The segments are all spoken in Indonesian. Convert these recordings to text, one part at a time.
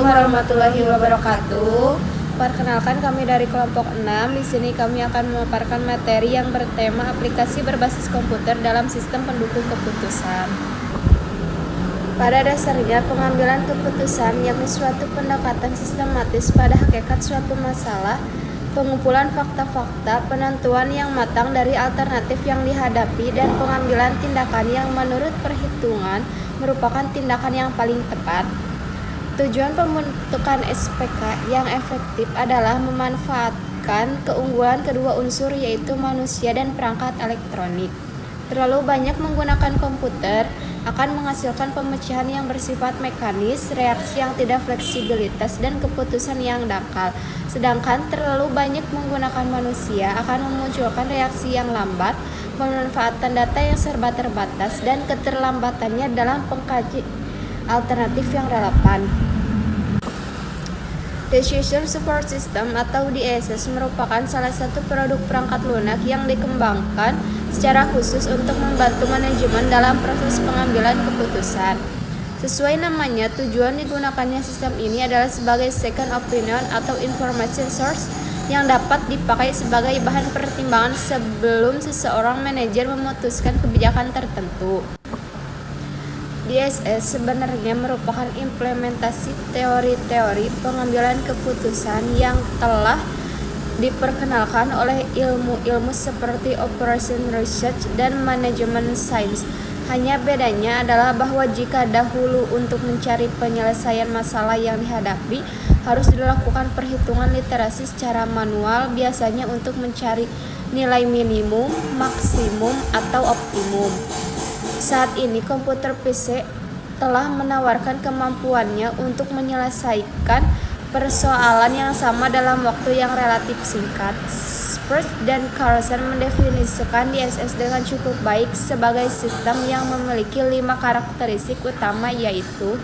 Assalamualaikum warahmatullahi wabarakatuh. Perkenalkan, kami dari kelompok 6. Di sini kami akan memaparkan materi yang bertema aplikasi berbasis komputer dalam sistem pendukung keputusan. Pada dasarnya, pengambilan keputusan yakni suatu pendekatan sistematis pada hakikat suatu masalah, pengumpulan fakta-fakta, penentuan yang matang dari alternatif yang dihadapi, dan pengambilan tindakan yang menurut perhitungan merupakan tindakan yang paling tepat. Tujuan pembentukan SPK yang efektif adalah memanfaatkan keunggulan kedua unsur yaitu manusia dan perangkat elektronik. Terlalu banyak menggunakan komputer akan menghasilkan pemecahan yang bersifat mekanis, reaksi yang tidak fleksibilitas, dan keputusan yang dangkal. Sedangkan terlalu banyak menggunakan manusia akan memunculkan reaksi yang lambat, pemanfaatan data yang serba terbatas, dan keterlambatannya dalam pengkaji alternatif yang relevan. Decision Support System atau DSS merupakan salah satu produk perangkat lunak yang dikembangkan secara khusus untuk membantu manajemen dalam proses pengambilan keputusan. Sesuai namanya, tujuan digunakannya sistem ini adalah sebagai second opinion atau information source yang dapat dipakai sebagai bahan pertimbangan sebelum seseorang manajer memutuskan kebijakan tertentu. DSS sebenarnya merupakan implementasi teori-teori pengambilan keputusan yang telah diperkenalkan oleh ilmu-ilmu seperti Operation Research dan Management Science. Hanya bedanya adalah bahwa jika dahulu untuk mencari penyelesaian masalah yang dihadapi harus dilakukan perhitungan literasi secara manual, biasanya untuk mencari nilai minimum, maksimum, atau optimum. Saat ini komputer PC telah menawarkan kemampuannya untuk menyelesaikan persoalan yang sama dalam waktu yang relatif singkat. Spurs dan Carlson mendefinisikan DSS dengan cukup baik sebagai sistem yang memiliki 5 karakteristik utama, yaitu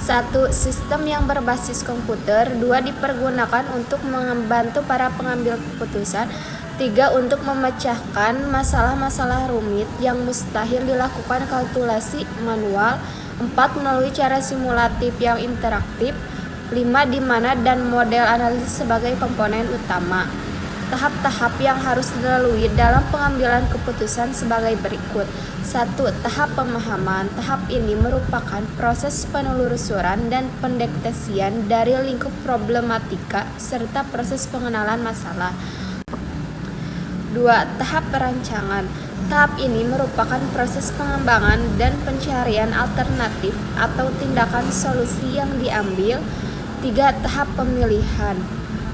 1. Sistem yang berbasis komputer. 2. Dipergunakan untuk membantu para pengambil keputusan. 3. Untuk memecahkan masalah-masalah rumit yang mustahil dilakukan kalkulasi manual. 4. Melalui cara simulatif yang interaktif. 5. Di mana dan model analisis sebagai komponen utama. Tahap-tahap yang harus dilalui dalam pengambilan keputusan sebagai berikut. 1. Tahap pemahaman. Tahap ini merupakan proses penelusuran dan pendeteksian dari lingkup problematika serta proses pengenalan masalah. 2. Tahap perancangan. Tahap ini merupakan proses pengembangan dan pencarian alternatif atau tindakan solusi yang diambil. 3. Tahap pemilihan.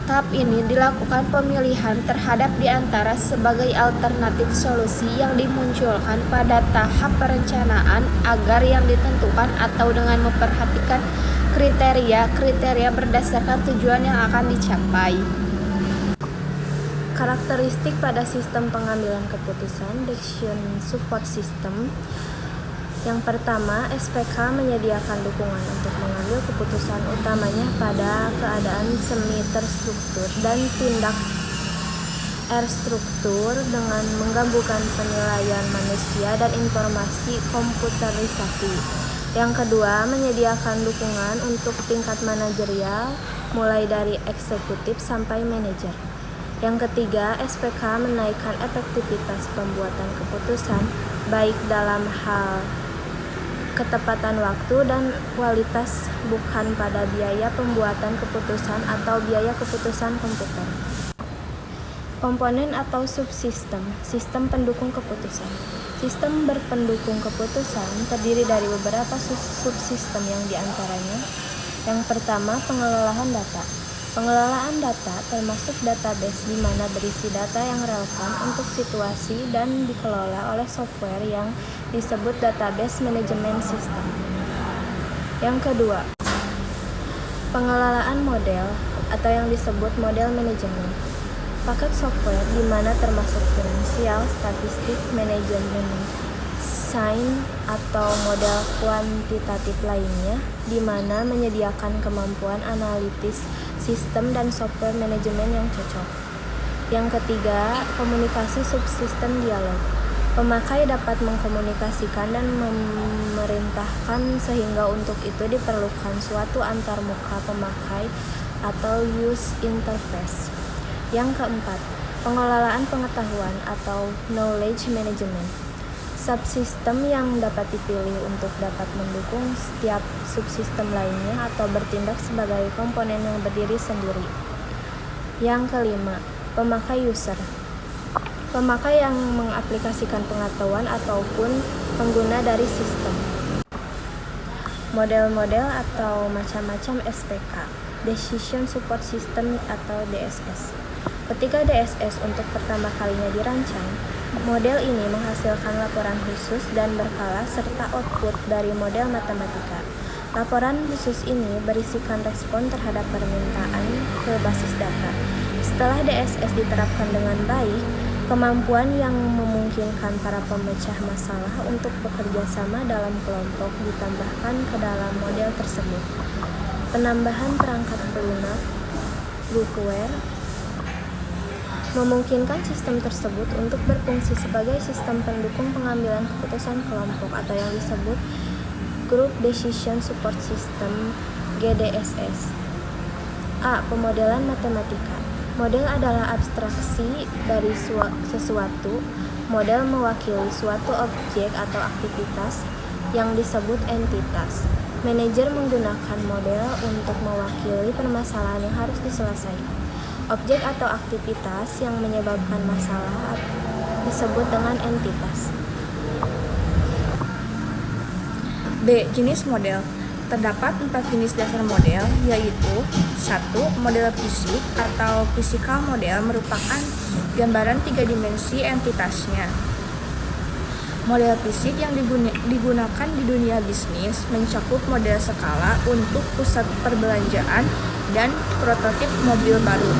Tahap ini dilakukan pemilihan terhadap diantara sebagai alternatif solusi yang dimunculkan pada tahap perencanaan agar yang ditentukan atau dengan memperhatikan kriteria berdasarkan tujuan yang akan dicapai. Karakteristik pada sistem pengambilan keputusan Decision Support System. Yang pertama, SPK menyediakan dukungan untuk mengambil keputusan utamanya pada keadaan semi terstruktur dan tindak terstruktur dengan menggabungkan penilaian manusia dan informasi komputerisasi. Yang kedua, menyediakan dukungan untuk tingkat manajerial mulai dari eksekutif sampai manajer. Yang ketiga, SPK menaikkan efektivitas pembuatan keputusan baik dalam hal ketepatan waktu dan kualitas, bukan pada biaya pembuatan keputusan atau biaya keputusan komputer. Komponen atau subsistem. Sistem pendukung keputusan. Sistem berpendukung keputusan terdiri dari beberapa subsistem yang diantaranya. Yang pertama, pengelolaan data. Pengelolaan data termasuk database di mana berisi data yang relevan untuk situasi dan dikelola oleh software yang disebut database management system. Yang kedua, pengelolaan model atau yang disebut model manajemen. Paket software di mana termasuk finansial, statistik, manajemen, sains atau model kuantitatif lainnya, di mana menyediakan kemampuan analitis sistem dan software manajemen yang cocok. Yang ketiga, komunikasi subsistem dialog. Pemakai dapat mengkomunikasikan dan memerintahkan sehingga untuk itu diperlukan suatu antarmuka pemakai atau user interface. Yang keempat, pengelolaan pengetahuan atau knowledge management. Subsistem yang dapat dipilih untuk dapat mendukung setiap subsistem lainnya atau bertindak sebagai komponen yang berdiri sendiri. Yang kelima, pemakai user. Pemakai yang mengaplikasikan pengetahuan ataupun pengguna dari sistem. Model-model atau macam-macam SPK, Decision Support System atau DSS. Ketika DSS untuk pertama kalinya dirancang, model ini menghasilkan laporan khusus dan berkala serta output dari model matematika. Laporan khusus ini berisikan respon terhadap permintaan ke basis data. Setelah DSS diterapkan dengan baik, kemampuan yang memungkinkan para pemecah masalah untuk bekerja sama dalam kelompok ditambahkan ke dalam model tersebut. Penambahan perangkat pelunak, bookware, memungkinkan sistem tersebut untuk berfungsi sebagai sistem pendukung pengambilan keputusan kelompok atau yang disebut Group Decision Support System (GDSS). A. Pemodelan matematika. Model adalah abstraksi dari sesuatu. Model mewakili suatu objek atau aktivitas yang disebut entitas. Manajer menggunakan model untuk mewakili permasalahan yang harus diselesaikan. Objek atau aktivitas yang menyebabkan masalah disebut dengan entitas. B. Jenis model. Terdapat 4 jenis dasar model, yaitu 1. Model fisik atau physical model merupakan gambaran 3 dimensi entitasnya. Model fisik yang digunakan di dunia bisnis mencakup model skala untuk pusat perbelanjaan dan prototip mobil baru.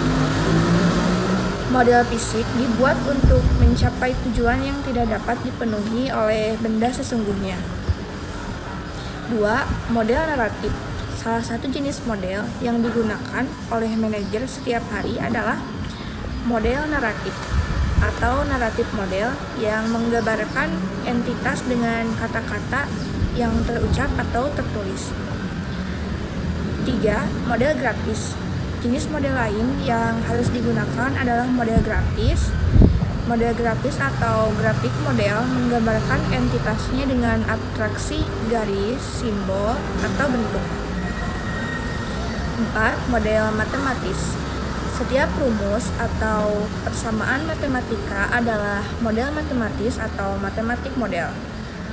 Model fisik dibuat untuk mencapai tujuan yang tidak dapat dipenuhi oleh benda sesungguhnya. 2. Model naratif. Salah satu jenis model yang digunakan oleh manajer setiap hari adalah model naratif atau naratif model yang menggambarkan entitas dengan kata-kata yang terucap atau tertulis. 3. Model grafis. Jenis model lain yang harus digunakan adalah model grafis. Model grafis atau grafik model menggambarkan entitasnya dengan abstraksi garis, simbol, atau bentuk. 4. Model matematis. Setiap rumus atau persamaan matematika adalah model matematis atau matematik model.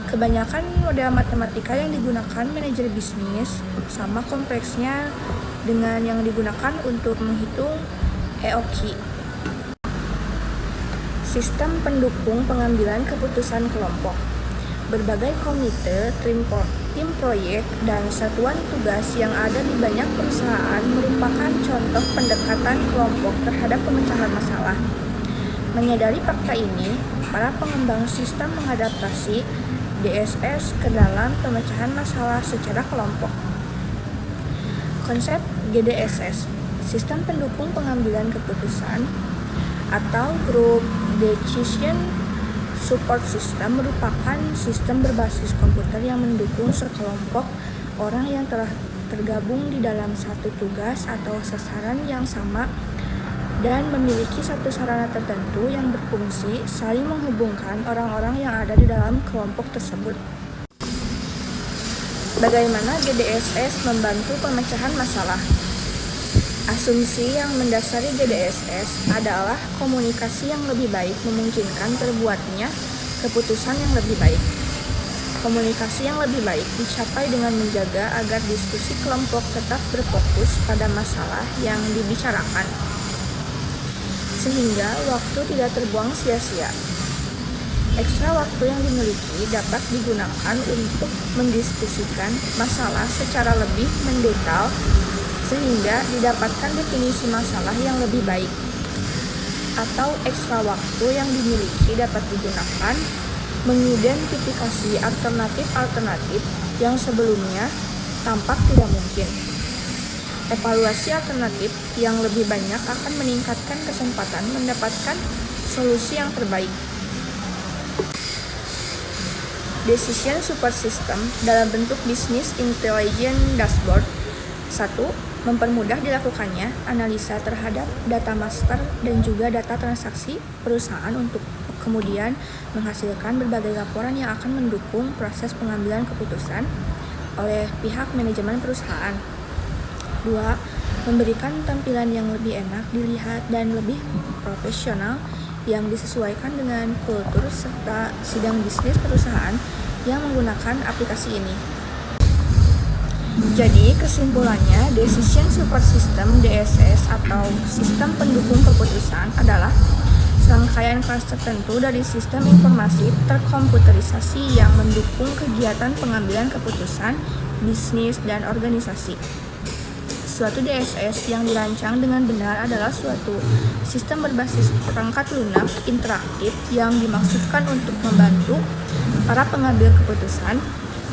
Kebanyakan model matematika yang digunakan manajer bisnis sama kompleksnya dengan yang digunakan untuk menghitung EOQ. Sistem pendukung pengambilan keputusan kelompok. Berbagai komite, tim proyek, dan satuan tugas yang ada di banyak perusahaan merupakan contoh pendekatan kelompok terhadap pemecahan masalah. Menyadari fakta ini, para pengembang sistem mengadaptasi DSS ke dalam pemecahan masalah secara kelompok. Konsep GDSS, Sistem Pendukung Pengambilan Keputusan atau Group Decision Support System merupakan sistem berbasis komputer yang mendukung sekelompok orang yang telah tergabung di dalam satu tugas atau sasaran yang sama dan memiliki satu sarana tertentu yang berfungsi saling menghubungkan orang-orang yang ada di dalam kelompok tersebut. Bagaimana GDSS membantu pemecahan masalah? Asumsi yang mendasari GDSS adalah komunikasi yang lebih baik memungkinkan terbuatnya keputusan yang lebih baik. Komunikasi yang lebih baik dicapai dengan menjaga agar diskusi kelompok tetap berfokus pada masalah yang dibicarakan, sehingga waktu tidak terbuang sia-sia. Ekstra waktu yang dimiliki dapat digunakan untuk mendiskusikan masalah secara lebih mendetail sehingga didapatkan definisi masalah yang lebih baik. Atau ekstra waktu yang dimiliki dapat digunakan mengidentifikasi alternatif-alternatif yang sebelumnya tampak tidak mungkin. Evaluasi alternatif yang lebih banyak akan meningkatkan kesempatan mendapatkan solusi yang terbaik. Decision Support System dalam bentuk Business Intelligence Dashboard. 1. Mempermudah dilakukannya analisa terhadap data master dan juga data transaksi perusahaan untuk kemudian menghasilkan berbagai laporan yang akan mendukung proses pengambilan keputusan oleh pihak manajemen perusahaan. 2. Memberikan tampilan yang lebih enak dilihat dan lebih profesional yang disesuaikan dengan kultur serta sidang bisnis perusahaan yang menggunakan aplikasi ini. Jadi kesimpulannya, Decision Support System (DSS) atau sistem pendukung keputusan adalah serangkaian kelas tertentu dari sistem informasi terkomputerisasi yang mendukung kegiatan pengambilan keputusan bisnis dan organisasi. Suatu DSS yang dirancang dengan benar adalah suatu sistem berbasis perangkat lunak interaktif yang dimaksudkan untuk membantu para pengambil keputusan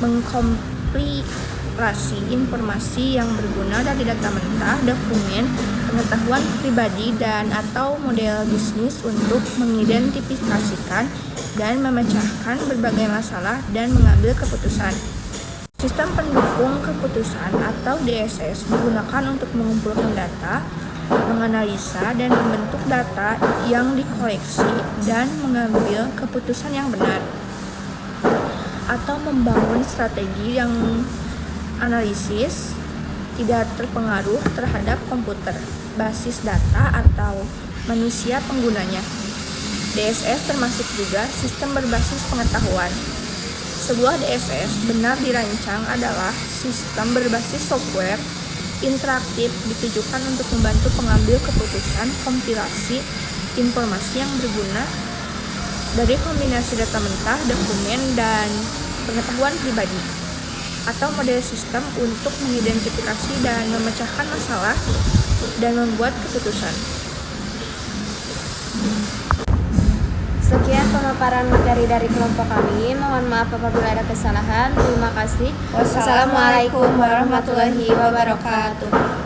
mengkompilasi informasi yang berguna dari data mentah, dokumen, pengetahuan pribadi dan atau model bisnis untuk mengidentifikasikan dan memecahkan berbagai masalah dan mengambil keputusan. Sistem pendukung keputusan atau DSS digunakan untuk mengumpulkan data, menganalisa dan membentuk data yang dikoleksi dan mengambil keputusan yang benar, atau membangun strategi yang analisis tidak terpengaruh terhadap komputer, basis data, atau manusia penggunanya. DSS termasuk juga sistem berbasis pengetahuan. Sebuah DSS benar dirancang adalah sistem berbasis software interaktif ditujukan untuk membantu pengambil keputusan kompilasi informasi yang berguna dari kombinasi data mentah, dokumen, dan pengetahuan pribadi, atau model sistem untuk mengidentifikasi dan memecahkan masalah dan membuat keputusan. Sekian pemaparan materi dari kelompok kami. Mohon maaf apabila ada kesalahan. Terima kasih. Wassalamualaikum warahmatullahi wabarakatuh.